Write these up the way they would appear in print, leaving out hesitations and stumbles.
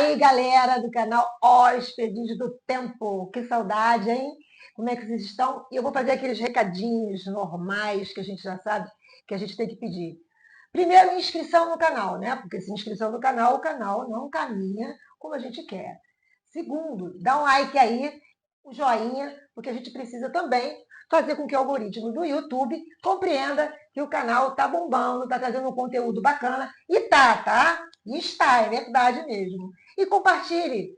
aí, galera do canal Hóspedes do Tempo. Que saudade, hein? Como é que vocês estão? E eu vou fazer aqueles recadinhos normais que a gente já sabe que a gente tem que pedir. Primeiro, inscrição no canal, né? Porque sem inscrição no canal, o canal não caminha como a gente quer. Segundo, dá um like aí, um joinha, porque a gente precisa também fazer com que o algoritmo do YouTube compreenda que o canal tá bombando, tá trazendo um conteúdo bacana. E tá? E está, é verdade mesmo. E compartilhe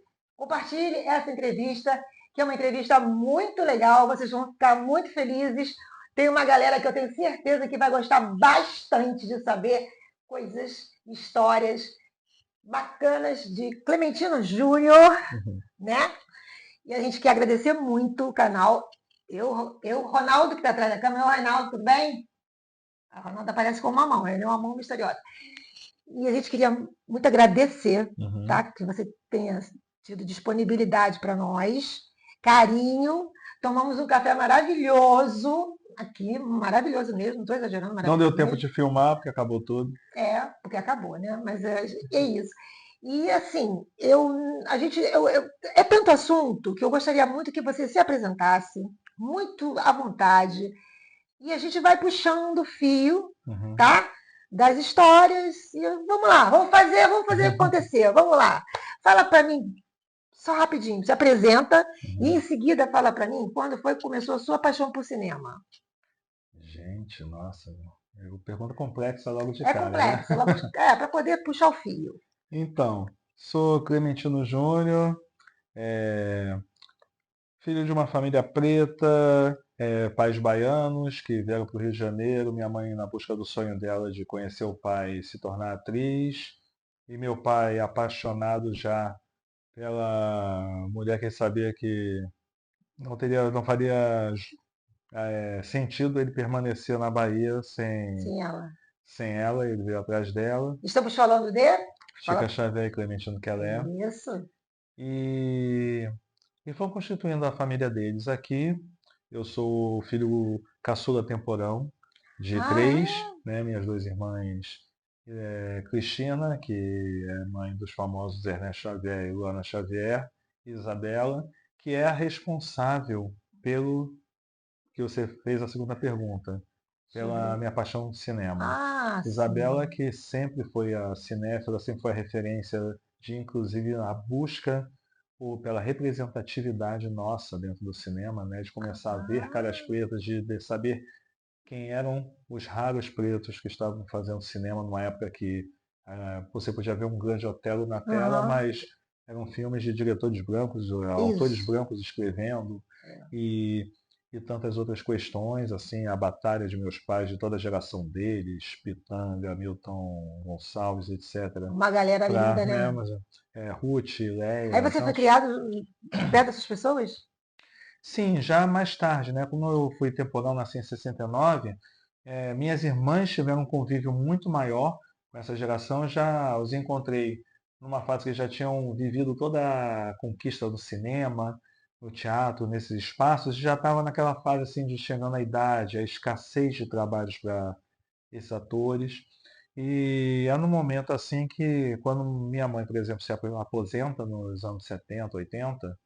essa entrevista, que é uma entrevista muito legal, vocês vão ficar muito felizes. Tem uma galera que eu tenho certeza que vai gostar bastante de saber coisas, histórias bacanas de Clementino Júnior, né? E a gente quer agradecer muito o canal. Ronaldo, que está atrás da câmera, Ronaldo, tudo bem? A Ronaldo aparece com uma mão, ele é uma mão misteriosa. E a gente queria muito agradecer, tá? Que você tenha tido disponibilidade para nós, carinho. Tomamos um café maravilhoso aqui, maravilhoso mesmo, não estou exagerando, Não deu maravilhoso tempo mesmo. de filmar, porque acabou tudo. Porque acabou, né? Mas é isso. E assim, é tanto assunto que eu gostaria muito que você se apresentasse, muito à vontade, e a gente vai puxando o fio, tá? Das histórias. E vamos lá, vamos fazer acontecer. Vamos lá. Fala para mim, só rapidinho, se apresenta e em seguida fala para mim quando foi que começou a sua paixão por cinema. Gente, nossa, pergunta complexa logo de É cara, né? complexo, para poder puxar o fio. Então, sou Clementino Júnior, filho de uma família preta, pais baianos que vieram para o Rio de Janeiro, minha mãe na busca do sonho dela de conhecer o pai e se tornar atriz, e meu pai apaixonado já pela mulher que ele sabia que não faria sentido ele permanecer na Bahia Sim, ela. sem ela, ele veio atrás dela. Estamos falando de? Chica Fala. Xavier e Clementino Quelé. Isso. E, e foram constituindo a família deles aqui. Eu sou o filho caçula temporão de Ah, três, é? né? Minhas duas irmãs, Cristina, que é mãe dos famosos Ernesto Xavier e Luana Xavier, e Isabela, que é a responsável pelo que você fez a segunda pergunta, pela Sobre. minha paixão no cinema. Ah, Isabela, sim. que sempre foi a cinéfila, sempre foi a referência de, inclusive, a busca pela representatividade nossa dentro do cinema, né? De começar a ver caras Ah, pretas, de saber quem eram os raros pretos que estavam fazendo cinema numa época que você podia ver um grande Otelo na tela, aham. mas eram filmes de diretores brancos, autores Isso. brancos escrevendo, e, e tantas outras questões, assim, a batalha de meus pais, de toda a geração deles, Pitanga, Milton Gonçalves, etc., Uma galera para, linda, né, né? mas, Ruth, Aí Leia, você foi tantos. criado perto dessas pessoas? Sim, já mais tarde, né? Como eu fui temporal, nasci em 69, minhas irmãs tiveram um convívio muito maior com essa geração. Eu já os encontrei numa fase que já tinham vivido toda a conquista do cinema, no teatro, nesses espaços, e já estava naquela fase assim de chegando à idade, a escassez de trabalhos para esses atores. E é no momento assim que, quando minha mãe, por exemplo, se aposenta nos anos 70, 80,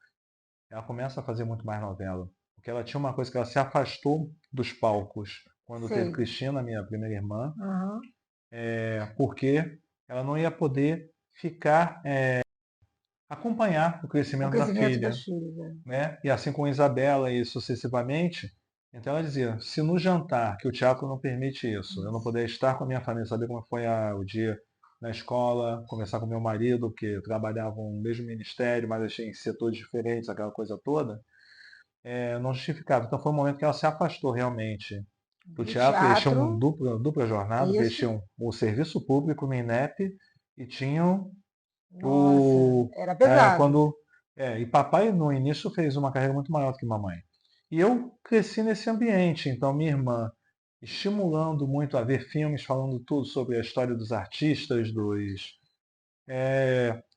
ela começa a fazer muito mais novela. Porque ela tinha uma coisa que ela se afastou dos palcos quando teve Sei. Cristina, minha primeira irmã, Aham. porque ela não ia poder ficar, acompanhar o O crescimento da crescimento das filha, filhas. É. né? E assim com Isabela e sucessivamente. Então ela dizia, se no jantar, que o teatro não permite isso, eu não Isso. poder estar com a minha família, saber como foi o dia na escola, conversar com meu marido, que trabalhavam no mesmo ministério, mas em setores diferentes, aquela coisa toda, não justificava. Então foi um momento que ela se afastou realmente do Do teatro. Eles tinham uma teatro. dupla jornada, porque eles Isso. tinham o serviço público no INEP e tinham Nossa, o. era é, pesado. quando, e papai no início fez uma carreira muito maior do que mamãe. E eu cresci nesse ambiente, então minha irmã estimulando muito a ver filmes, falando tudo sobre a história dos artistas,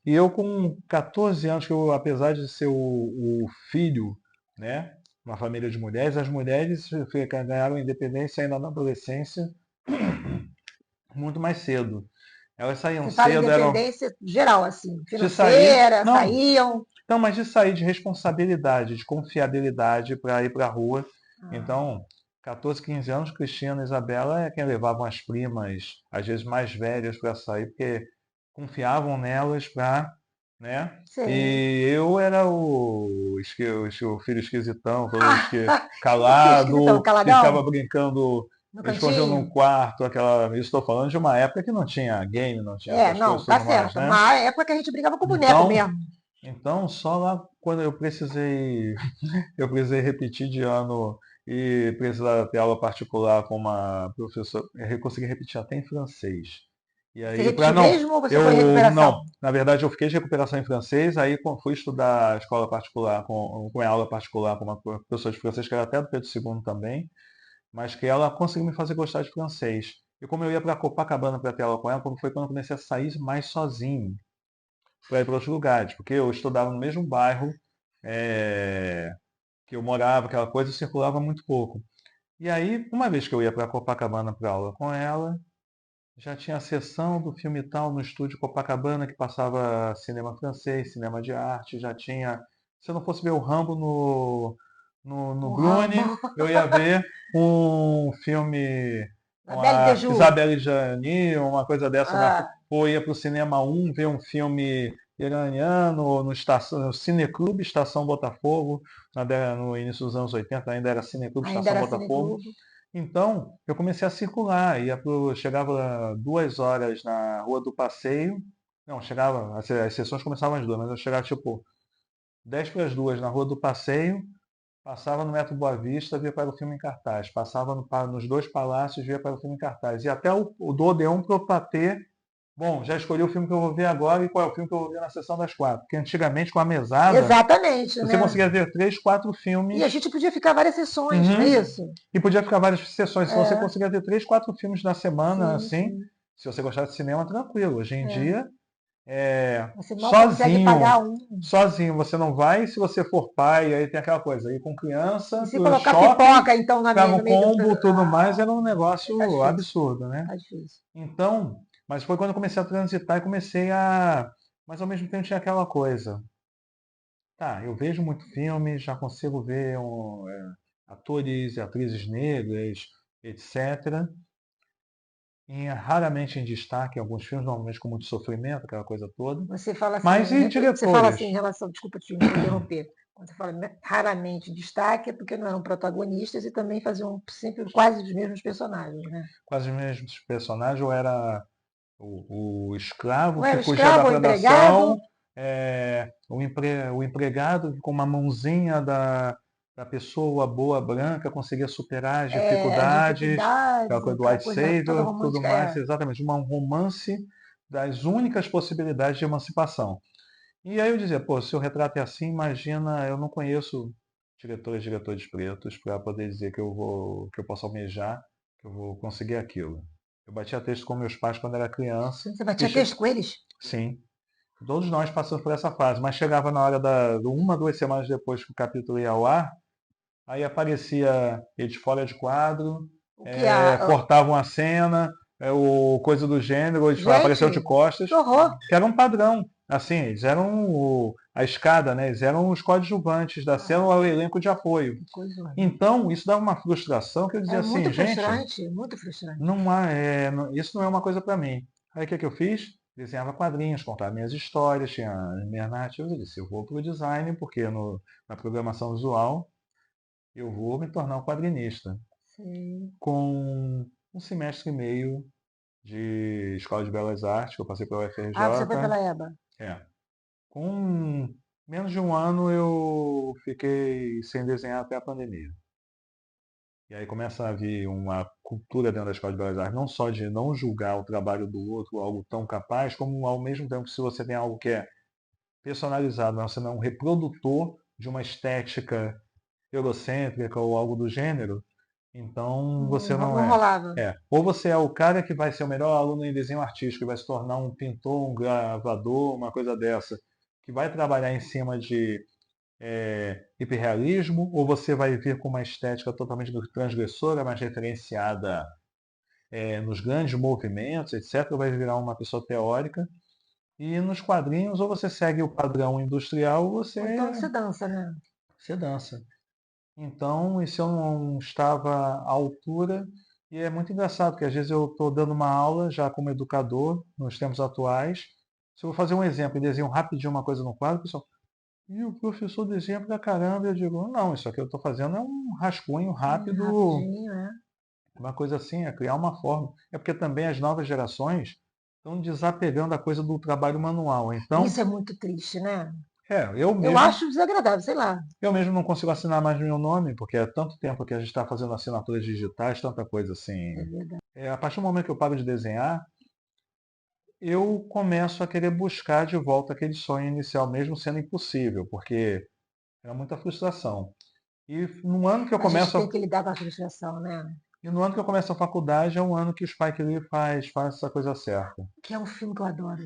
e eu com 14 anos, que eu, apesar de ser o filho, né, uma família de mulheres, as mulheres ganharam independência ainda na adolescência, muito mais cedo. Elas saíam Você fala cedo, eram independência geral, assim, de sair, financeira, não, saíam. não, mas de sair de responsabilidade, de confiabilidade para ir para a rua. Ah, Então, 14, 15 anos, Cristina e Isabela é quem levavam as primas, às vezes mais velhas, para sair, porque confiavam nelas para, né? sei. E eu era o filho esquisitão, Por que esquisitão? calado, que ficava Caladão? brincando, No escondido num cantinho? quarto, aquela. Estou falando de uma época que não tinha game, não tinha É, essas coisas não, e tá tudo mais, certo. né? Uma época que a gente brincava com boneco Então, mesmo. só lá quando eu precisei repetir de ano e precisar ter aula particular com uma professora, eu consegui repetir até em francês. E Você aí, para repetiu não, mesmo ou você foi em eu não, recuperação? na verdade eu fiquei de recuperação em francês, aí fui estudar escola particular com aula particular com uma professora de francês que era até do Pedro II também, mas que ela conseguiu me fazer gostar de francês. E como eu ia para Copacabana para ter aula com ela, foi quando eu comecei a sair mais sozinho para ir para outros lugares, porque eu estudava no mesmo bairro é, que eu morava, aquela coisa, eu circulava muito pouco. E aí, uma vez que eu ia para Copacabana para aula com ela, já tinha a sessão do filme tal no estúdio Copacabana, que passava cinema francês, cinema de arte, já tinha. Se eu não fosse ver o Rambo no O Bruni, Rambo. eu ia ver um filme A com Belle a de Jour. Isabelle Gianni, uma coisa dessa, Ah, ou ia para o Cinema 1 ver um filme iraniano, no Cineclube Estação Botafogo, no início dos anos 80 ainda era Cineclube ainda Estação era Botafogo. Cineclube. Então, eu comecei a circular, chegava 2 horas na Rua do Passeio. Não, chegava, as sessões começavam às 2, mas eu chegava tipo 10 para as 2 na Rua do Passeio, passava no Metro Boa Vista, via para o filme em cartaz. Passava nos dois palácios, via para o filme em cartaz. E até o do Odeon para o Patê. Bom, já escolhi o filme que eu vou ver agora e qual é o filme que eu vou ver na sessão das 4. Porque antigamente, com a mesada, Exatamente, você né? conseguia ver 3, 4 E a filmes. gente podia ficar várias sessões, não é Uhum. isso? E podia ficar várias sessões. Então você É, conseguia ver 3, 4 filmes na semana, sim, assim. sim. Se você gostar de cinema, tranquilo. Hoje em É. dia, Você mal consegue sozinho, pagar um. sozinho você não vai. Se você for pai, aí tem aquela coisa. Ir com E criança se pro colocar shopping, pipoca, então, para no no meio do. combo, tudo mais, era um Aí tá negócio difícil. absurdo, né? Tá difícil. Então, mas foi quando eu comecei a transitar e comecei a. Mas ao mesmo tempo tinha aquela coisa. Tá, eu vejo muito filme, já consigo ver atores e atrizes negras, etc. Raramente em destaque, em alguns filmes, normalmente com muito sofrimento, aquela coisa toda. Mas e Você fala assim diretores? em relação, desculpa te interromper, quando você fala raramente destaque, é porque não eram protagonistas e também faziam sempre quase os mesmos personagens, né? Quase os mesmos personagens, ou era o escravo Ou que era o fugia da escravo ou empregado, predação, o empregado que com uma mãozinha da pessoa boa branca conseguia superar as as dificuldades, aquela dificuldades, coisa do aquela white coisa toda savior, tudo romântica. mais, exatamente, um romance das únicas possibilidades de emancipação. E aí eu dizia, pô, se o retrato é assim, imagina, eu não conheço diretores pretos para poder dizer que eu posso almejar, que eu vou conseguir aquilo. Eu batia texto com meus pais quando era criança, Você e batia texto com eles? sim, todos nós passamos por essa fase, mas chegava na hora uma, 2 semanas depois que o capítulo ia ao ar, aí aparecia eles fora de quadro, O que a. cortavam a cena, o coisa do gênero, eles apareciam de Gente, costas, que horror! que era um padrão. Assim, eles eram a escada, né? Eles eram os coadjuvantes da cena, Ah, o elenco de apoio. que coisa horrível. Então, isso dava uma frustração que eu É dizia assim, gente, muito frustrante. não há, isso não é uma coisa para mim. Aí o que, que eu fiz? Desenhava quadrinhos, contava minhas histórias, tinha as minhas narrativas. Eu disse, eu vou para o design, porque na programação visual eu vou me tornar um quadrinista. Sim. Com um semestre e meio de Escola de Belas Artes, que eu passei pela Ah, você foi UFRJ. pela EBA. É. Com menos de um ano eu fiquei sem desenhar até a pandemia. E aí começa a vir uma cultura dentro da Escola de Belas Artes, não só de não julgar o trabalho do outro, algo tão capaz, como ao mesmo tempo que se você tem algo que é personalizado, mas você não é um reprodutor de uma estética eurocêntrica ou algo do gênero, então você não Não é. rolava. Ou você é o cara que vai ser o melhor aluno em desenho artístico, que vai se tornar um pintor, um gravador, uma coisa dessa, que vai trabalhar em cima de hiperrealismo, ou você vai vir com uma estética totalmente transgressora, mais referenciada nos grandes movimentos, etc., vai virar uma pessoa teórica. E nos quadrinhos, ou você segue o padrão industrial, ou Ou então você dança, né? você dança. Então, isso eu não estava à altura. E é muito engraçado, porque às vezes eu estou dando uma aula já como educador, nos tempos atuais. Se eu vou fazer um exemplo e desenho rapidinho uma coisa no quadro, o pessoal, e o professor desenha pra caramba. Eu digo, não, isso aqui eu estou fazendo é um rascunho rápido, Rapidinho, né? uma coisa assim, é criar uma forma. É porque também as novas gerações estão desapegando a coisa do trabalho manual. Então, Isso é muito triste, né? eu Eu mesmo, acho desagradável, sei lá. eu mesmo não consigo assinar mais meu nome, porque é tanto tempo que a gente está fazendo assinaturas digitais, tanta coisa assim. É verdade. A partir do momento que eu paro de desenhar, eu começo a querer buscar de volta aquele sonho inicial, mesmo sendo impossível, porque era muita frustração. E no ano que eu A gente começo tem a, que lidar com a frustração, né? e no ano que eu começo a faculdade é um ano que o Spike Lee faz essa coisa certa. Que é um filme que eu adoro.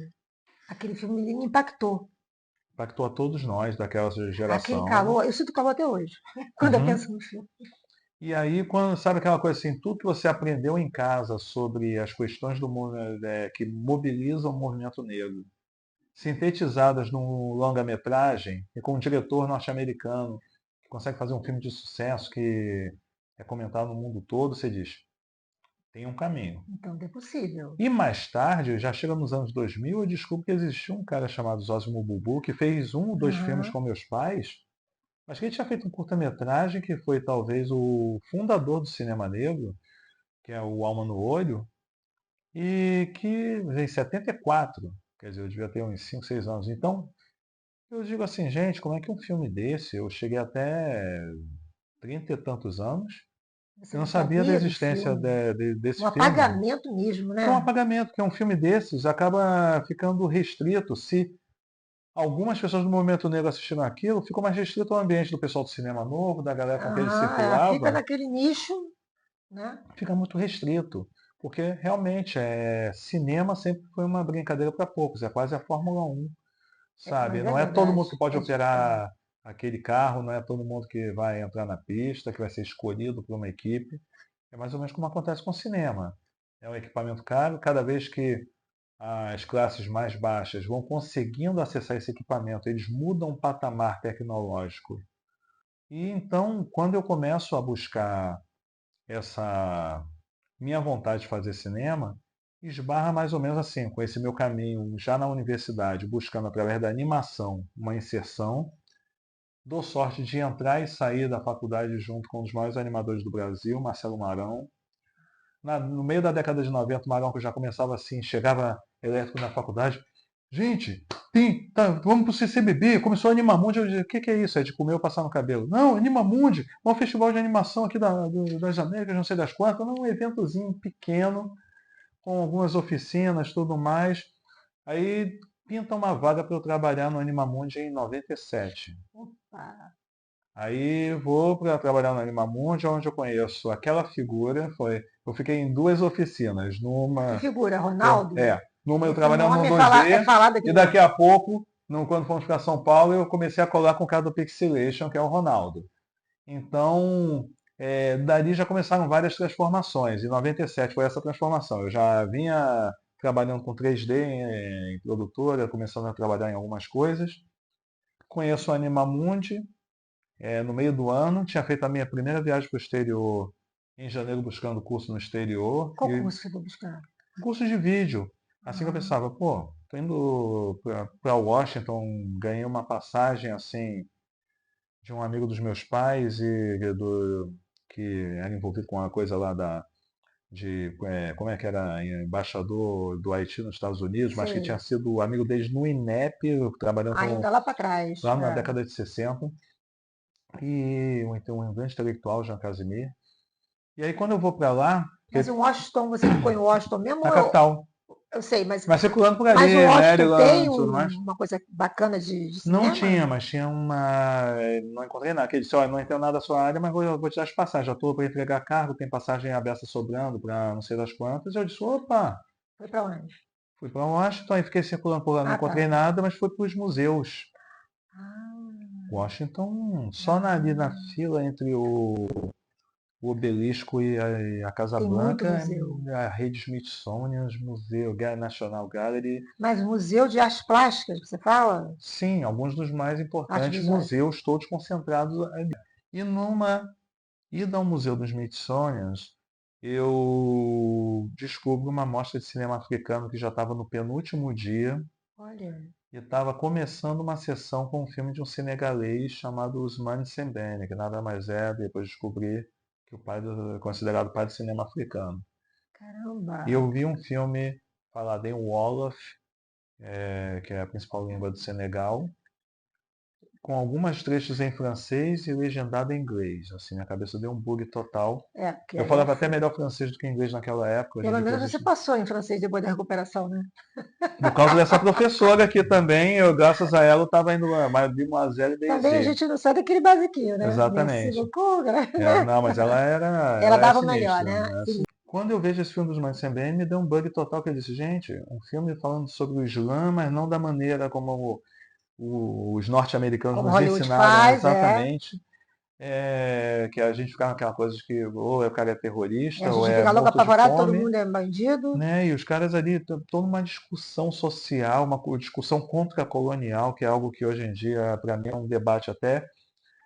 Aquele filme ele me impactou. Impactou a todos nós daquela Aquele geração. calor, eu sinto calor até hoje, quando eu Uhum. penso no filme. E aí, quando sabe aquela coisa assim, tudo que você aprendeu em casa sobre as questões do mundo que mobilizam o movimento negro, sintetizadas num longa-metragem e com um diretor norte-americano que consegue fazer um filme de sucesso que é comentado no mundo todo, você diz, tem um caminho. Então, é possível. E mais tarde, já chega nos anos 2000, eu descubro que existiu um cara chamado Zósimo Bubu que fez um ou dois filmes Aham. com meus pais, mas que ele tinha feito um curta-metragem que foi talvez o fundador do cinema negro, que é o Alma no Olho, e que em 74, quer dizer, eu devia ter uns 5, 6 anos. Então, eu digo assim, gente, como é que um filme desse, eu cheguei até 30 e tantos anos, Você eu não não sabia da sabia do existência filme. desse Um filme. apagamento mesmo, Que é um né? apagamento, que é um filme desses, acaba ficando restrito. Se algumas pessoas do movimento negro assistiram aquilo, ficou mais restrito ao ambiente do pessoal do cinema novo, da galera com quem ele Aham, ela fica circulava, naquele nicho, né? fica muito restrito. Porque realmente cinema sempre foi uma brincadeira para poucos, é quase a Fórmula 1, sabe? Mas é Não é todo verdade. mundo que pode operar aquele carro, não é todo mundo que vai entrar na pista, que vai ser escolhido por uma equipe. É mais ou menos como acontece com o cinema. É um equipamento caro, cada vez que as classes mais baixas vão conseguindo acessar esse equipamento, eles mudam o patamar tecnológico. E então, quando eu começo a buscar essa minha vontade de fazer cinema, esbarra mais ou menos assim, com esse meu caminho já na universidade, buscando através da animação uma inserção. Dou sorte de entrar e sair da faculdade junto com um dos maiores animadores do Brasil, Marcelo Marão. No meio da década de 90, o Marão que já começava assim, chegava elétrico na faculdade. Gente, vamos pro CCBB, começou a Animamundi. Eu disse, o que é isso? É de comer ou passar no cabelo? Não, Animamundi, é um festival de animação aqui das Américas, não sei das quantas, um eventozinho pequeno, com algumas oficinas, tudo mais. Aí pinta uma vaga para eu trabalhar no Animamundi em 97. Opa. Aí vou para trabalhar no Animamundi, onde eu conheço aquela figura. Eu fiquei em duas oficinas. Que Numa figura, Ronaldo? numa eu Esse trabalhando no nome é 2D, falado aqui e no daqui Brasil. a pouco, quando fomos para São Paulo, eu comecei a colar com o cara do Pixelation, que é o Ronaldo. Então, dali já começaram várias transformações. Em 97 foi essa transformação. Eu já vinha trabalhando com 3D em produtora, começando a trabalhar em algumas coisas. Conheço o Animamundi, no meio do ano, tinha feito a minha primeira viagem para o exterior em janeiro buscando curso no exterior, Qual e curso você foi buscar? curso de vídeo. Assim que eu Ah, pensava, pô, tô indo para Washington, ganhei uma passagem assim de um amigo dos meus pais que era envolvido com uma coisa lá como é que era, embaixador do Haiti nos Estados Unidos, mas que tinha sei. sido amigo deles no INEP, trabalhando Ainda lá para trás. lá na É. década de 60. E então, um grande intelectual, Jean Casimir. E aí quando eu vou para lá, Mas em Washington, você ficou em Washington mesmo? na capital, Eu sei, mas, mas circulando por mas o ali, Washington tem Maryland e tudo mais. uma coisa bacana de Não cinema? tinha, mas tinha uma. Não encontrei nada. Ele disse, olha, não entendo nada da sua área, mas vou te dar as passagens. Já estou para entregar cargo, tem passagem aberta sobrando para não sei das quantas. Eu disse, opa, Foi para onde? fui para Washington e fiquei circulando por lá, não Ah, encontrei tá. nada, mas fui para os museus. Ah, Washington, só ali na ah. fila entre o Obelisco e a Casa Tem muito Branca, museu. a rede Smithsonian, Museu, National Gallery, Mas museu de artes plásticas, você fala? sim, alguns dos mais Artes importantes visuais. museus, todos concentrados ali. E numa ida ao Museu do Smithsonian, eu descubro uma mostra de cinema africano que já estava no penúltimo dia Olha, e estava começando uma sessão com um filme de um senegalês chamado Ousmane Sembene, que nada mais é, depois descobri que considerado o pai do cinema africano. E caramba. eu vi um filme falado em Wolof, que é a principal língua do Senegal, com algumas trechos em francês e legendado em inglês. Assim, minha cabeça deu um bug total. É, porque Eu aí é falava até fogo. melhor francês do que inglês naquela época. Hoje em Pelo dia, menos coisas. você passou em francês depois da recuperação, né? Por causa dessa professora aqui também, eu, graças a ela, eu estava indo a Mademoiselle Também a Daisy. gente não sai daquele basiquinho, né? Merci Exatamente. beaucoup, né? Não, mas ela era, Ela ela é dava o melhor, sinistra, né? né? Quando eu vejo esse filme dos Manson me deu um bug total que eu disse, gente, um filme falando sobre o Islã, mas não da maneira como os norte-americanos Como nos Hollywood ensinaram faz, é. exatamente, que a gente ficava aquela coisa de que ou o cara é E a terrorista ou gente é fica logo morto de apavorado, todo fome, mundo é bandido. né? E os caras ali, toda uma discussão social, uma discussão contra-colonial, que é algo que hoje em dia, para mim, é um debate até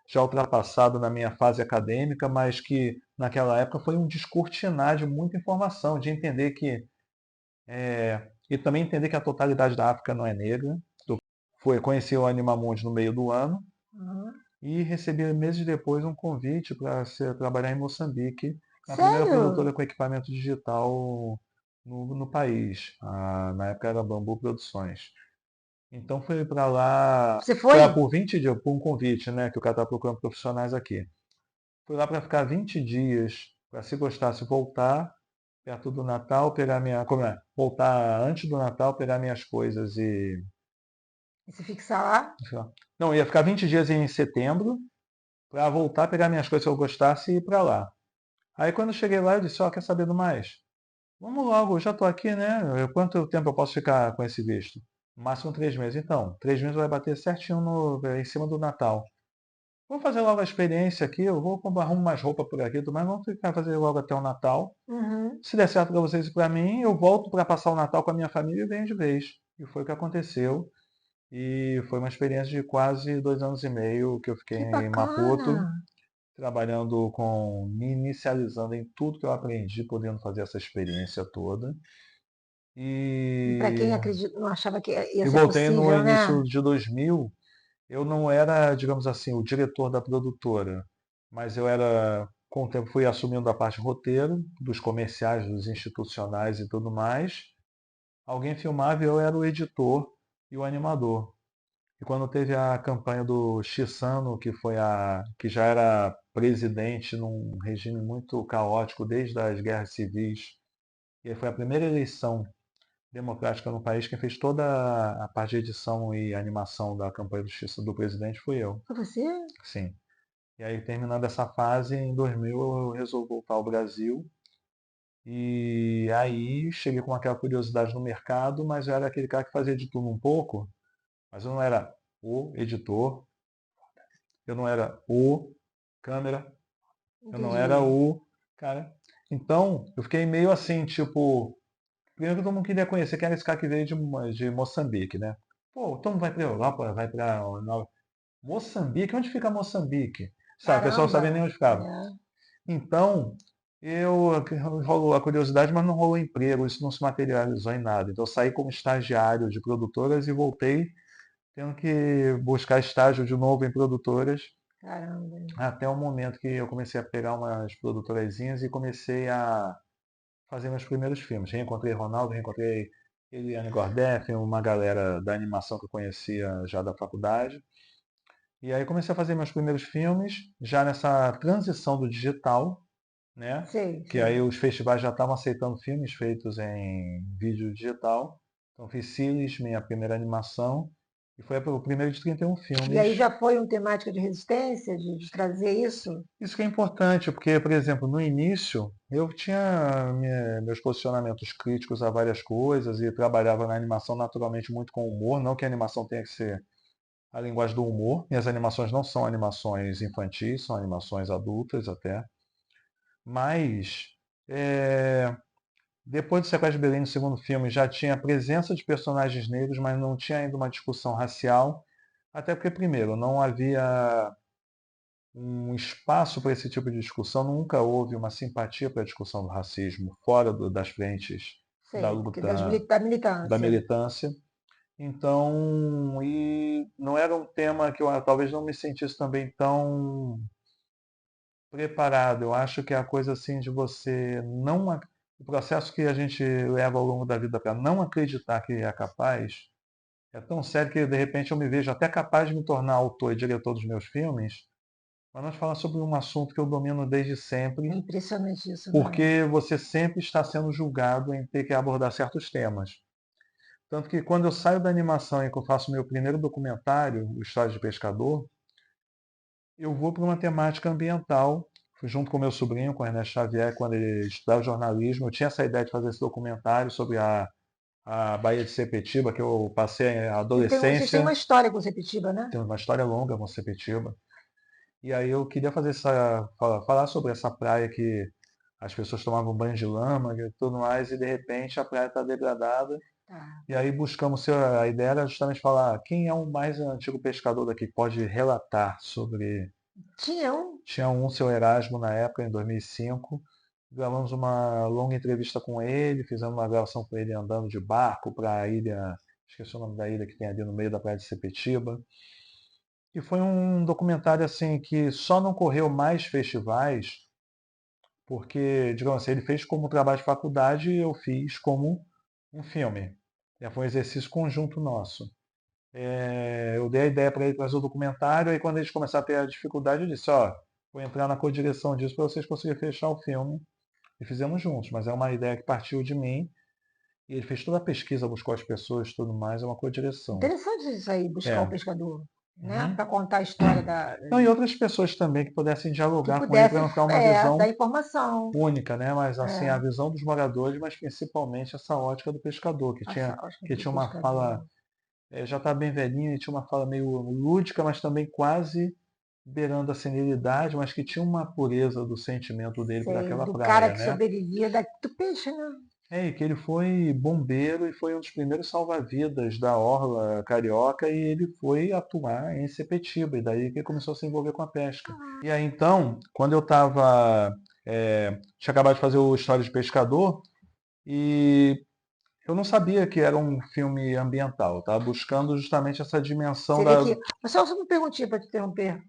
já ultrapassado na minha fase acadêmica, mas que naquela época foi um descortinar de muita informação, de entender que e também entender que a totalidade da África não é negra. Conheci o Animamundi no meio do ano Uhum. e recebi meses depois um convite para trabalhar em Moçambique, na primeira Sério? produtora com equipamento digital no país. Na época era Bambu Produções. Então fui para lá, Você foi lá foi? por 20 dias, por um convite, né, que o cara está procurando profissionais aqui. Fui lá para ficar 20 dias, para se gostasse voltar perto do Natal, pegar voltar antes do Natal, pegar minhas coisas e E se fixar lá? não, ia ficar 20 dias em setembro para voltar, pegar minhas coisas se eu gostasse e ir para lá. Aí quando eu cheguei lá, eu disse, ó, quer saber do mais? Vamos logo, eu já estou aqui, né? Quanto tempo eu posso ficar com esse visto? No máximo 3 meses. Então, 3 meses vai bater certinho em cima do Natal. Vamos fazer logo a experiência aqui, eu vou arrumar mais roupa por aqui, mas vamos ficar fazer logo até o Natal. Uhum. Se der certo para vocês e para mim, eu volto para passar o Natal com a minha família e venho de vez. E foi o que aconteceu. E foi uma experiência de quase 2 anos e meio que eu fiquei Que em bacana. Maputo, me inicializando em tudo que eu aprendi, podendo fazer essa experiência toda. E para E, quem acredita, não achava que ia e ser voltei no possível, início né? de 2000. Eu não era, digamos assim, o diretor da produtora, mas eu era, com o tempo, fui assumindo a parte roteiro, dos comerciais, dos institucionais e tudo mais. Alguém filmava e eu era o editor e o animador. E quando teve a campanha do Chissano, que já era presidente num regime muito caótico desde as guerras civis, e aí foi a primeira eleição democrática no país, quem fez toda a parte de edição e animação da campanha do Chissano do presidente fui eu. Foi você? Sim. E aí, terminando essa fase, em 2000 eu resolvi voltar ao Brasil. E aí cheguei com aquela curiosidade no mercado, mas eu era aquele cara que fazia de tudo um pouco, mas eu não era o editor, eu não era o câmera, eu não era Entendi. o cara. Então, eu fiquei meio assim, tipo, primeiro que todo mundo queria conhecer quem era esse cara que veio de Moçambique, né? Pô, então vai pra Europa, vai pra Moçambique? Onde fica Moçambique? Sabe, o pessoal não sabia nem Caramba. onde ficava. É. Então, rolou a curiosidade, mas não rolou emprego, isso não se materializou em nada. Então, eu saí como estagiário de produtoras e voltei tendo que buscar estágio de novo em produtoras, Caramba. até o momento que eu comecei a pegar umas produtorazinhas e comecei a fazer meus primeiros filmes. Reencontrei Ronaldo, reencontrei Eliane Gordef, uma galera da animação que eu conhecia já da faculdade. E aí comecei a fazer meus primeiros filmes, já nessa transição do digital, né? Sei, Que aí sei. os festivais já estavam aceitando filmes feitos em vídeo digital. Então fiz Silis, minha primeira animação, e foi o primeiro de 31 E aí filmes. já foi uma temática de resistência, de trazer isso? Isso que é importante, porque, por exemplo, no início eu tinha meus posicionamentos críticos a várias coisas e trabalhava na animação naturalmente muito com humor, não que a animação tenha que ser a linguagem do humor. Minhas animações não são animações infantis, são animações adultas até. Mas depois do Sequestro de Belém, no segundo filme, já tinha a presença de personagens negros, mas não tinha ainda uma discussão racial. Até porque, primeiro, não havia um espaço para esse tipo de discussão, nunca houve uma simpatia para a discussão do racismo fora das frentes da Sei, porque luta da da militância. militância. Então, e não era um tema que eu talvez não me sentisse também tão preparado. Eu acho que é a coisa assim de você não. O processo que a gente leva ao longo da vida para não acreditar que é capaz é tão sério que de repente eu me vejo até capaz de me tornar autor e diretor dos meus filmes, mas nós falar sobre um assunto que eu domino desde É sempre, impressionante isso, né? porque você sempre está sendo julgado em ter que abordar certos temas. Tanto que quando eu saio da animação e que eu faço meu primeiro documentário, o História de Pescador, eu vou para uma temática ambiental. Fui junto com meu sobrinho, com o Ernesto Xavier, quando ele estudava jornalismo. Eu tinha essa ideia de fazer esse documentário sobre a Baía de Sepetiba, que eu passei a Vocês têm adolescência. uma história com Sepetiba, né? Tem uma história longa com Sepetiba. E aí eu queria falar sobre essa praia que as pessoas tomavam banho de lama e tudo mais, e de repente a praia está degradada. Tá. E aí buscamos, a ideia era justamente falar quem é o mais antigo pescador daqui que pode relatar sobre. Tinha um. Tinha um, seu Erasmo, na época, em 2005. Gravamos uma longa entrevista com ele, fizemos uma gravação com ele andando de barco para a ilha, esqueci o nome da ilha que tem ali no meio da praia de Sepetiba. E foi um documentário assim que só não correu mais festivais, porque, digamos assim, ele fez como trabalho de faculdade e eu fiz como um filme. Foi um exercício conjunto nosso. Eu dei a ideia para ele fazer o documentário, e quando eles começaram a ter a dificuldade, eu disse, ó, vou entrar na co-direção disso para vocês conseguirem fechar o filme. E fizemos juntos, mas é uma ideia que partiu de mim, e ele fez toda a pesquisa, buscou as pessoas e tudo mais, é uma co-direção. Interessante isso aí, buscar o É. pescador, né? Uhum. Para contar a história da. Então, e outras pessoas também que pudessem Que dialogar com ele para pudesse não ficar uma visão dar informação. única, né? Mas assim, a É, visão dos moradores, mas principalmente essa ótica do pescador, que essa tinha, ótica que do tinha uma fala, pescador. já está bem velhinho, e tinha uma fala meio lúdica, mas também quase beirando a senilidade, mas que tinha uma pureza do sentimento dele por Sei, aquela do cara praia, que né? sobrevivia do peixe, né? E que ele foi bombeiro e foi um dos primeiros salva-vidas da orla carioca, e ele foi atuar em Sepetiba, e daí que ele começou a se envolver com a pesca. E aí então, quando eu estava, tinha acabado de fazer o História de Pescador, e eu não sabia que era um filme ambiental, estava buscando justamente essa dimensão Você vê da. que. Mas só uma perguntinha para te interromper.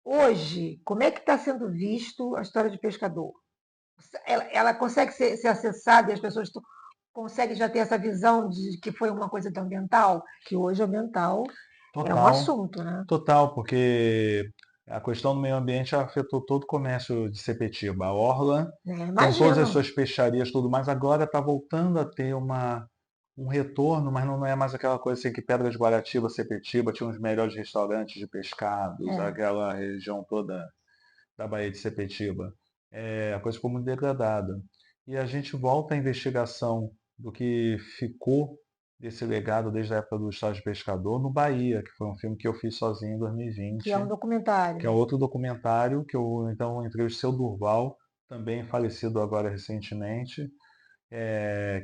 Hoje, como é que está sendo visto a história de pescador? Ela consegue ser acessada e as pessoas conseguem já ter essa visão de que foi uma coisa do ambiental? Que hoje o ambiental é um Total, assunto, né? total, porque a questão do meio ambiente afetou todo o comércio de Sepetiba. A orla, Né? com todas as Imagino. suas peixarias, tudo mais, agora está voltando a ter um retorno, mas não é mais aquela coisa assim que Pedra de Guaratiba, Sepetiba tinha os melhores restaurantes de pescados, É. aquela região toda da Baía de Sepetiba. A coisa ficou muito degradada. E a gente volta à investigação do que ficou desse legado desde a época do Estágio de Pescador no Bahia, que foi um filme que eu fiz sozinho em Que é 2020, um que é documentário. outro documentário que eu então entrei o Seu Durval, também falecido agora recentemente,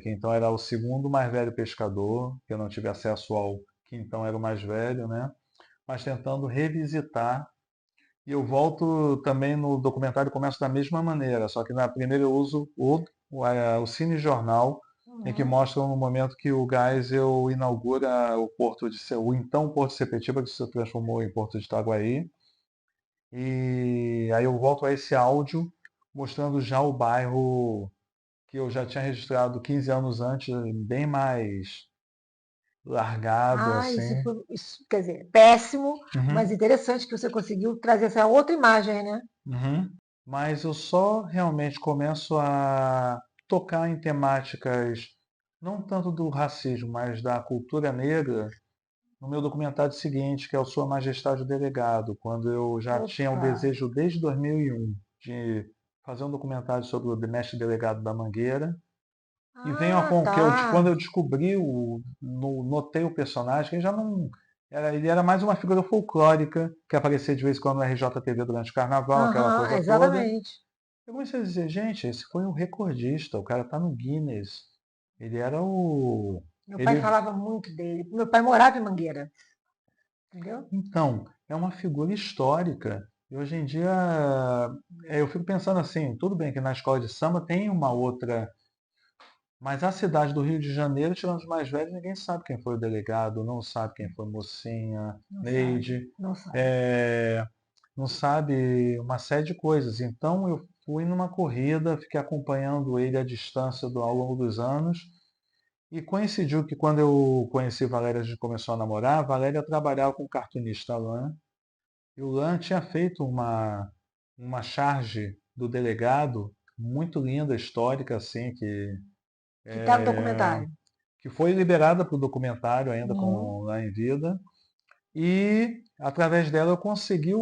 que então era o segundo mais velho pescador, que eu não tive acesso ao que então era o mais velho, né? Mas tentando revisitar, e eu volto também no documentário, começo da mesma maneira, só que na primeira eu uso o cinejornal, em que Uhum. mostra no momento que o Geisel inaugura o porto o então Porto de Sepetiba, que se transformou em Porto de Itaguaí. E aí eu volto a esse áudio, mostrando já o bairro que eu já tinha registrado 15 anos antes, bem mais largado, Ah, assim. isso, quer dizer, péssimo, mas Uhum. interessante que você conseguiu trazer essa outra imagem, né? Uhum. Mas eu só realmente começo a tocar em temáticas não tanto do racismo, mas da cultura negra no meu documentário seguinte, que é o Sua Majestade o Delegado, quando eu já tinha o Opa! desejo desde 2001 de fazer um documentário sobre o mestre delegado da Mangueira. E venho Ah, que eu, quando tá. eu descobri, notei o personagem, que ele já não. Ele era mais uma figura folclórica que aparecia de vez em quando no RJTV durante o carnaval, aquela Aham, coisa toda. exatamente. Eu comecei a dizer, gente, esse foi um recordista, o cara tá no Guinness. Ele era o. Meu pai Ele, falava muito dele. Meu pai morava em Mangueira, entendeu? então, é uma figura histórica. E hoje em dia, eu fico pensando assim, tudo bem que na escola de samba tem uma outra, mas a cidade do Rio de Janeiro, tirando os mais velhos, ninguém sabe quem foi o delegado, não sabe quem foi Mocinha, Não sabe, Neide, não sabe. é, não sabe uma série de coisas. Então eu fui numa corrida, fiquei acompanhando ele à distância ao longo dos anos, e coincidiu que quando eu conheci Valéria, a gente começou a namorar, a Valéria trabalhava com o cartunista Alain, e o Lan tinha feito uma charge do delegado muito linda, histórica, assim, Que tá no documentário. que foi liberada para o documentário ainda Uhum. com Lan em vida. E através dela eu consegui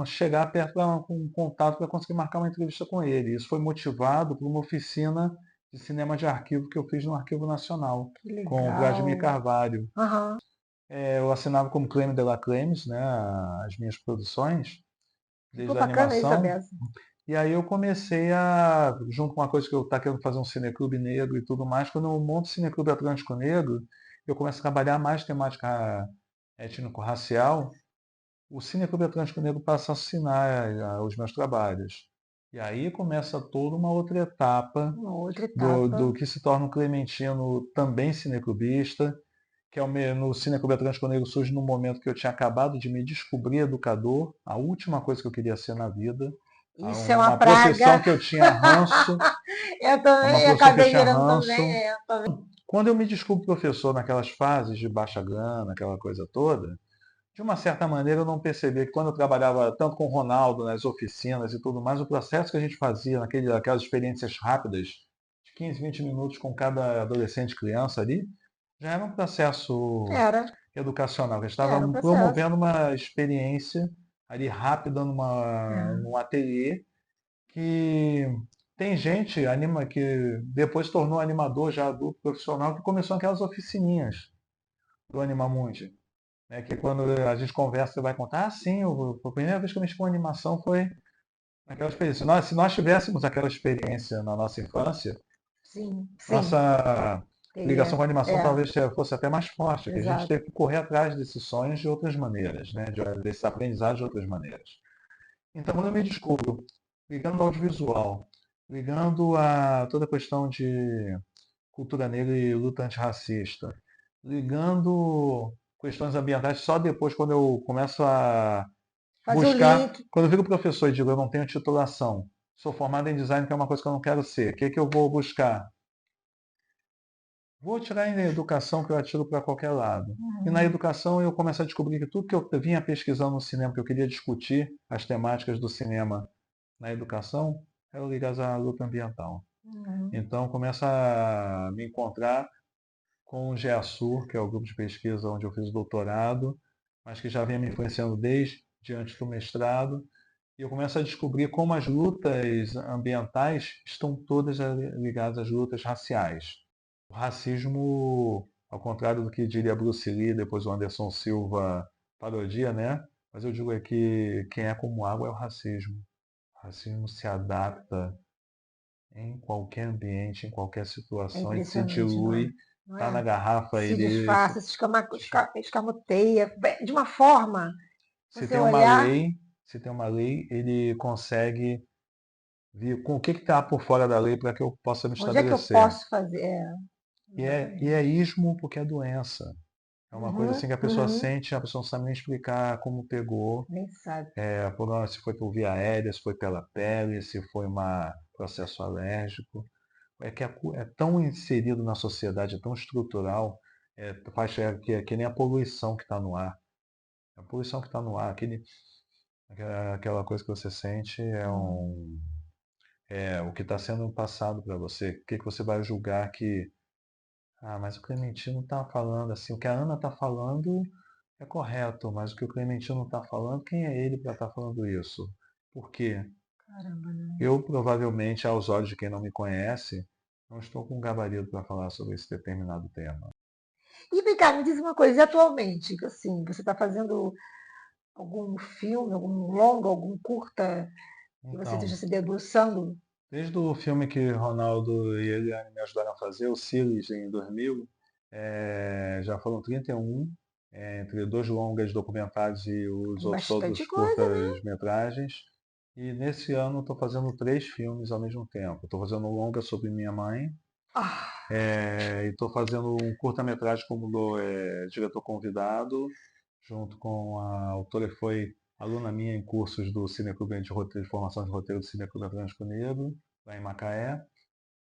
chegar perto com um contato para conseguir marcar uma entrevista com ele. Isso foi motivado por uma oficina de cinema de arquivo que eu fiz no Arquivo Nacional, Que com o Vladimir legal. Carvalho. Aham. Eu assinava como Clême de la Clemes, né, as minhas produções, Ficou desde a bacana isso, a animação. beça. E aí eu comecei junto com uma coisa que eu estava querendo fazer um cineclube negro e tudo mais, quando eu monto o Cineclube Atlântico Negro, eu começo a trabalhar mais temática étnico-racial, o Cineclube Atlântico Negro passa a assinar os meus trabalhos. E aí começa toda uma outra etapa Uma outra do etapa. que se torna um Clementino também cineclubista, que é no Cineclube Atlântico Negro surge num momento que eu tinha acabado de me descobrir educador, a última coisa que eu queria ser na vida, Isso é uma uma profissão praga. que eu tinha ranço, Eu uma também profissão que eu acabei tinha virando também. ranço. Quando eu me descubro professor naquelas fases de baixa grana, aquela coisa toda, de uma certa maneira eu não percebia que quando eu trabalhava tanto com o Ronaldo nas oficinas e tudo mais, o processo que a gente fazia aquelas experiências rápidas, de 15, 20 minutos com cada adolescente e criança ali, já era um processo Era, educacional. A gente estava era o processo. promovendo uma experiência ali rápida É. num ateliê que tem gente que depois tornou animador já adulto profissional que começou aquelas oficininhas do Animamundi, né? Que quando a gente conversa, você vai contar, sim, a primeira vez que eu mexi com animação foi aquela experiência. Se nós tivéssemos aquela experiência na nossa infância, Sim, sim. nossa ligação Teria. com a animação É, talvez fosse até mais forte, que a gente exato. teve que correr atrás desses sonhos de outras maneiras, né? Desses aprendizados de outras maneiras. Então, quando eu me descubro ligando ao audiovisual, ligando a toda a questão de cultura negra e luta antirracista, ligando questões ambientais só depois, quando eu começo a Fazer o buscar, link. quando eu fico professor e digo eu não tenho titulação, sou formado em design, que é uma coisa que eu não quero ser, o que, que eu vou buscar? Vou tirar em educação, que eu atiro para qualquer lado. E na Uhum. educação eu começo a descobrir que tudo que eu vinha pesquisando no cinema, que eu queria discutir as temáticas do cinema na educação, eram ligadas à luta ambiental. Uhum. Então começo a me encontrar com o GEASUR, que é o grupo de pesquisa onde eu fiz o doutorado, mas que já vinha me influenciando desde antes do mestrado. E eu começo a descobrir como as lutas ambientais estão todas ligadas às lutas raciais. O racismo, ao contrário do que diria Bruce Lee, depois o Anderson Silva parodia, né? Mas eu digo é que quem é como água é o racismo. O racismo se adapta em qualquer ambiente, em qualquer É situação, ele se impressionante, não é? dilui, Não tá na é? garrafa, Se ele disfarça, escamoteia, de uma forma, se você tem uma olhar, lei, se tem uma lei, ele consegue ver com o que está por fora da lei para que eu possa me onde é que eu estabelecer. posso fazer? É, E é exatamente. ismo porque é doença. É uma coisa assim Uhum, que a pessoa uhum. sente, a pessoa não sabe nem explicar como pegou, Nem sabe. se foi por via aérea, se foi pela pele, se foi um processo alérgico. É que é tão inserido na sociedade, é tão estrutural, que nem a poluição que está no ar. A poluição que está no ar, aquela coisa que você sente Uhum. é o que está sendo passado para você. O que você vai julgar que, mas o Clementino está falando assim, o que a Ana está falando é correto, mas o que o Clementino está falando, quem é ele para estar falando isso? Por quê? Caramba, né? Eu, provavelmente, aos olhos de quem não me conhece, não estou com gabarito para falar sobre esse determinado tema. E vem cá, me diz uma coisa, e atualmente, assim, você está fazendo algum filme, algum longo, algum curta que você esteja Então, se debruçando? Desde o filme que Ronaldo e Eliane me ajudaram a fazer, o Sirius, em 2000, já foram 31, entre dois longas documentários e os outros Bastante todos coisa, né? curtas-metragens. E nesse ano estou fazendo três filmes ao mesmo tempo. Estou fazendo um longa sobre minha mãe, Ah, e estou fazendo um curta-metragem como diretor convidado, junto com a autora que foi aluna minha em cursos do Cineclube de Roteiro, de Formação de Roteiro do Cineclube Atlântico Negro, lá em Macaé,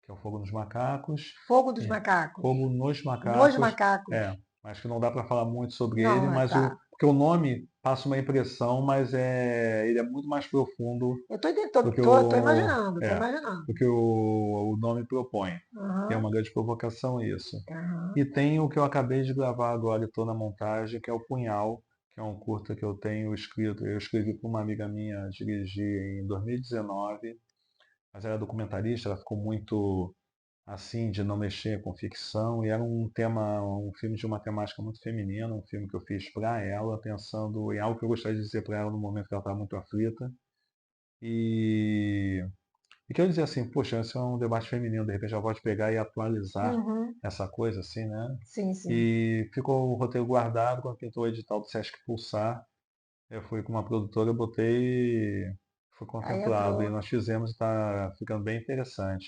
que é o Fogo nos Macacos. Fogo dos E macacos. Fogo nos Nos Macacos, macacos. mas que não dá para falar muito sobre ele, Não, mas tá. porque o nome passa uma impressão, mas ele é muito mais profundo Eu tô, do que tô, tô imaginando, tô imaginando. o nome propõe. Tem Aham, uma grande provocação isso. aham. E tem o que eu acabei de gravar agora e estou na montagem, que é o Punhal, que é um curta que eu tenho escrito. Eu escrevi para uma amiga minha, dirigi em 2019, mas ela é documentarista, ela ficou muito assim de não mexer com ficção e era um filme de uma temática muito feminina, um filme que eu fiz para ela, pensando em algo que eu gostaria de dizer para ela no momento que ela estava muito aflita. E que eu dizia assim, poxa, esse é um debate feminino, de repente ela pode pegar e atualizar Uhum. essa coisa assim, né? Sim, sim. E ficou o roteiro guardado quando pintou o edital do Sesc Pulsar. Eu fui com uma produtora, eu botei e foi Aí contemplado. E entrou. nós fizemos e está ficando bem interessante.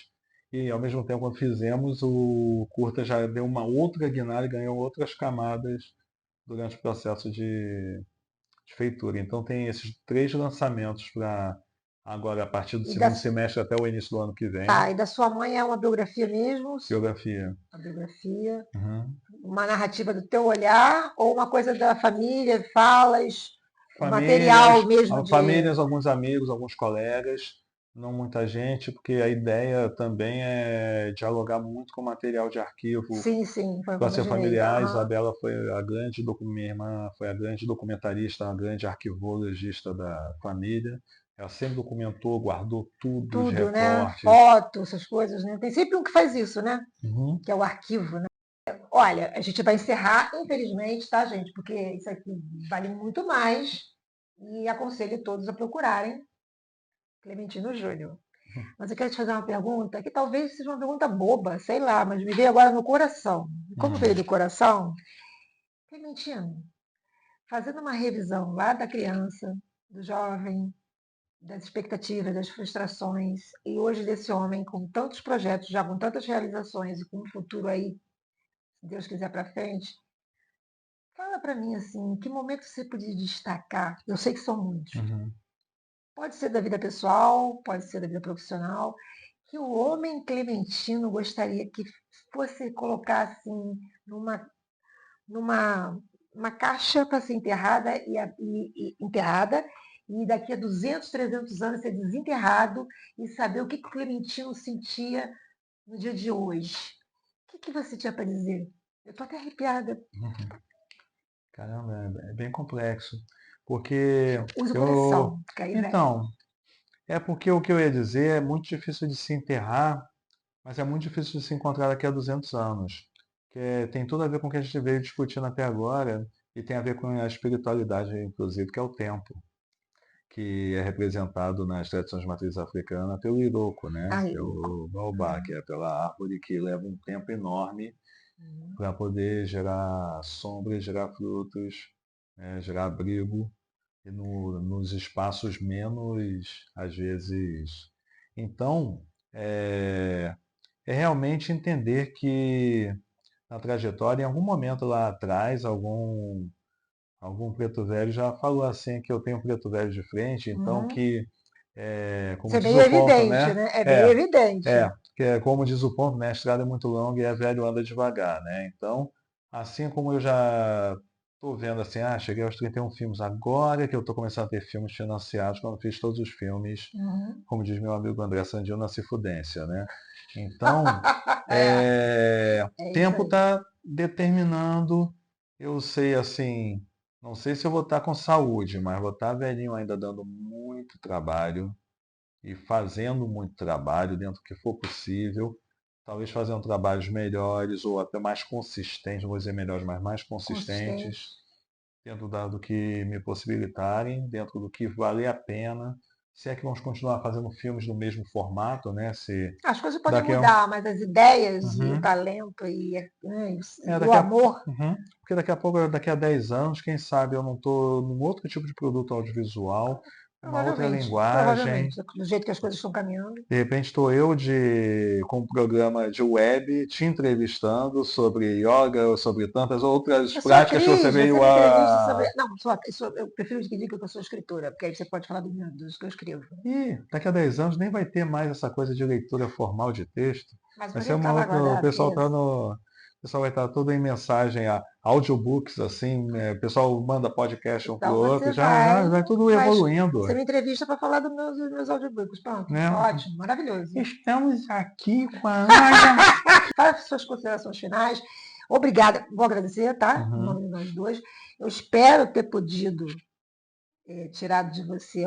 E ao mesmo tempo, quando fizemos, o curta já deu uma outra guinada e ganhou outras camadas durante o processo de feitura. Então tem esses três lançamentos para agora, a partir do E da, segundo semestre até o início do ano que vem. tá, e da sua mãe é uma biografia mesmo? Biografia. Uma biografia, Uhum. uma narrativa do teu olhar ou uma coisa da família, falas, material Famílias, mesmo de. famílias, alguns amigos, alguns colegas, não muita gente, porque a ideia também é dialogar muito com material de arquivo Sim, sim, foi o que eu para ser imaginei. familiar. Aham. Isabela foi minha irmã foi a grande documentarista, a grande arquivologista da família. Ela sempre documentou, guardou tudo, os Tudo, né? recortes. Foto, essas coisas, né? Tem sempre um que faz isso, né? Uhum. Que é o arquivo, né? Olha, a gente vai encerrar, infelizmente, tá, gente? Porque isso aqui vale muito mais e aconselho todos a procurarem Clementino Júnior. Mas eu quero te fazer uma pergunta que talvez seja uma pergunta boba, sei lá, mas me veio agora no coração. E como veio Uhum. do coração, Clementino, fazendo uma revisão lá da criança, do jovem, das expectativas, das frustrações, e hoje desse homem com tantos projetos, já com tantas realizações e com um futuro aí, se Deus quiser para frente, fala para mim assim, que momento você podia destacar? Eu sei que são muitos. Uhum. Pode ser da vida pessoal, pode ser da vida profissional, que o homem Clementino gostaria que fosse colocar assim numa, numa uma caixa para ser enterrada enterrada e daqui a 200, 300 anos ser desenterrado e saber o que que o Clementino sentia no dia de hoje. O que que você tinha para dizer? Eu estou até arrepiada. Uhum. Caramba, é bem complexo. Porque Use o eu. coração, que aí vem. Então, é porque o que eu ia dizer é muito difícil de se enterrar, mas é muito difícil de se encontrar daqui a 200 anos. Tem tudo a ver com o que a gente veio discutindo até agora e tem a ver com a espiritualidade, inclusive, que é o tempo, que é representado nas tradições de matriz africana pelo Iroko, né? Ai, louco. Pelo Baobá, que é pela árvore que leva um tempo enorme para poder gerar sombra, gerar frutos, né? Gerar abrigo e nos espaços menos, às vezes. Então, é, é realmente entender que na trajetória, em algum momento lá atrás, algum preto velho já falou assim que eu tenho um preto velho de frente, então Uhum. que, Isso como é diz meio o ponto, evidente, né? né? É meio evidente. Que é como diz o ponto, né? A estrada é muito longa e é velho anda devagar, né? Então, assim como eu já estou vendo assim, cheguei aos 31 filmes, agora que eu estou começando a ter filmes financiados, quando eu fiz todos os filmes, Uhum. como diz meu amigo André Sandil, na Cifudência, né? Então, É, é isso tempo aí. está determinando, eu sei assim, não sei se eu vou estar com saúde, mas vou estar velhinho ainda dando muito trabalho e fazendo muito trabalho dentro do que for possível, talvez fazendo trabalhos melhores ou até mais consistentes, não vou dizer melhores, mas mais consistentes, Consistente. dentro do que me possibilitarem, dentro do que vale a pena, Se é que vamos continuar fazendo filmes no mesmo formato, né? Se As coisas podem daqui a mudar, mas as ideias e o Uhum. talento né, e o Daqui a... amor, Uhum. Porque daqui a pouco, daqui a 10 anos, quem sabe eu não estou num outro tipo de produto audiovisual, uma outra linguagem. provavelmente, do jeito que as coisas estão caminhando. De repente estou eu com um programa de web te entrevistando sobre yoga ou sobre tantas outras Eu sou práticas que atriz, você você veio me entrevista sobre. a... Não, eu prefiro que diga que eu sou escritora, porque aí você pode falar dos que eu escrevo. E daqui a 10 anos nem vai ter mais essa coisa de leitura formal de texto. Mas Vai onde ser ele uma estava outra. O agora, pessoal tá isso. no. O pessoal vai estar tudo em mensagem, audiobooks, assim, o pessoal manda podcast um pro Então você outro, já vai tudo evoluindo, você me entrevista para falar dos meus audiobooks. Pronto, né? ótimo, maravilhoso. Estamos aqui com a Faça suas considerações finais. Obrigada, vou agradecer, tá? Em Uhum. nome de nós dois. Eu espero ter podido tirar de você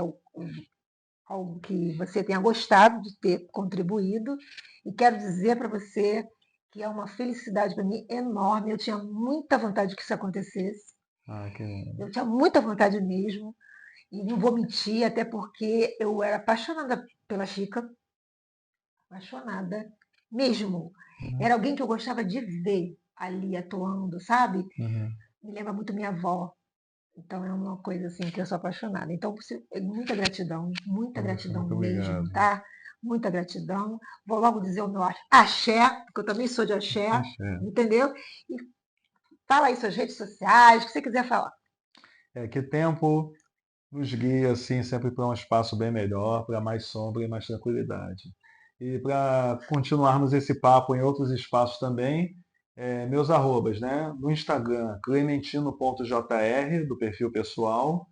algo que você tenha gostado de ter contribuído. E quero dizer para você que é uma felicidade para mim enorme. Eu tinha muita vontade que isso acontecesse. Eu tinha muita vontade mesmo. E não vou mentir, até porque eu era apaixonada pela Chica. Apaixonada mesmo. Era alguém que eu gostava de ver ali atuando, sabe? Uhum. Me lembra muito minha avó. Então é uma coisa assim que eu sou apaixonada. Então, muita Poxa, gratidão muito mesmo, obrigado. tá? Muita gratidão. Vou logo dizer o meu axé, porque eu também sou de axé, Axé. entendeu? E fala aí suas redes sociais, o que você quiser falar. Que tempo nos guia assim sempre para um espaço bem melhor, para mais sombra e mais tranquilidade. E para continuarmos esse papo em outros espaços também, meus arrobas, né? No Instagram, clementino.jr, do perfil pessoal,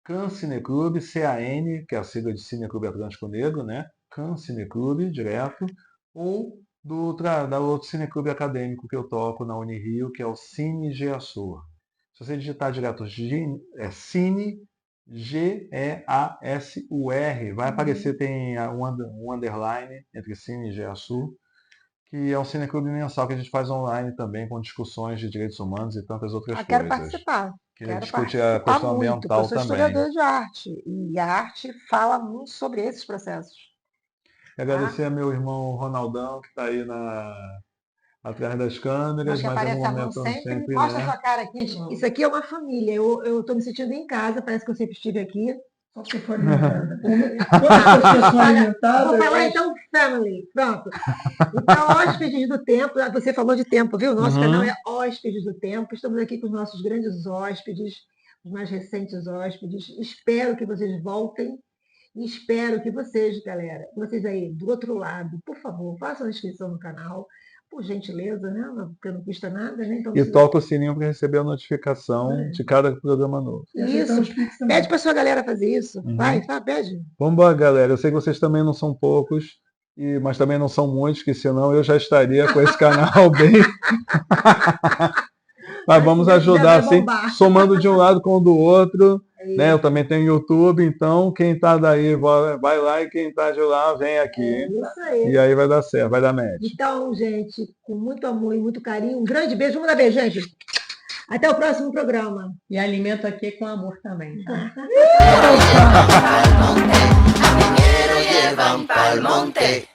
Can Cineclube, CAN, que é a sigla de Cineclube Atlântico Negro, né? Can Cineclube, direto, ou da outro cineclube acadêmico que eu toco na Unirio, que é o Cine Geassur. Se você digitar direto Cine Geasur, vai aparecer, tem um underline entre Cine e Geassur, que é um cineclube mensal que a gente faz online também, com discussões de direitos humanos e tantas outras Quero coisas. participar. Que Quero discute a participar questão muito, porque eu ambiental sou também. historiador de arte. E a arte fala muito sobre esses processos. Agradecer a meu irmão Ronaldão, que está aí atrás das Mas câmeras, que mas em algum aparece a mão momento sempre. sempre, Mostra a né? sua cara aqui. Isso aqui é uma família. Eu estou me sentindo em casa, parece que eu sempre estive aqui. Só se for alimentada. Quantas pessoas são alimentadas? Vou falar então family. Pronto. Então, Hóspedes do Tempo, você falou de tempo, viu? Nosso canal é Hóspedes do Tempo. Estamos aqui com os nossos grandes hóspedes, os mais recentes hóspedes. Espero que vocês voltem. E espero que vocês, galera, vocês aí do outro lado, por favor, façam a inscrição no canal, por gentileza, né? Porque não custa nada, né? Então, E toca o sininho para receber a notificação de cada programa novo. Isso, pede para sua galera fazer isso. Vai, pede. Vamos embora, galera. Eu sei que vocês também não são poucos, mas também não são muitos, que senão eu já estaria com esse canal bem. Mas vamos ajudar, assim, somando de um lado com o do outro. Né? Eu também tenho YouTube, então quem está daí vai lá e quem está de lá vem aqui. Isso aí. E aí vai dar certo, vai dar match. Então, gente, com muito amor e muito carinho, um grande beijo. Vamos dar beijo, gente. Até o próximo programa. E alimento aqui com amor também, tá? A minero llevan pa'l monte.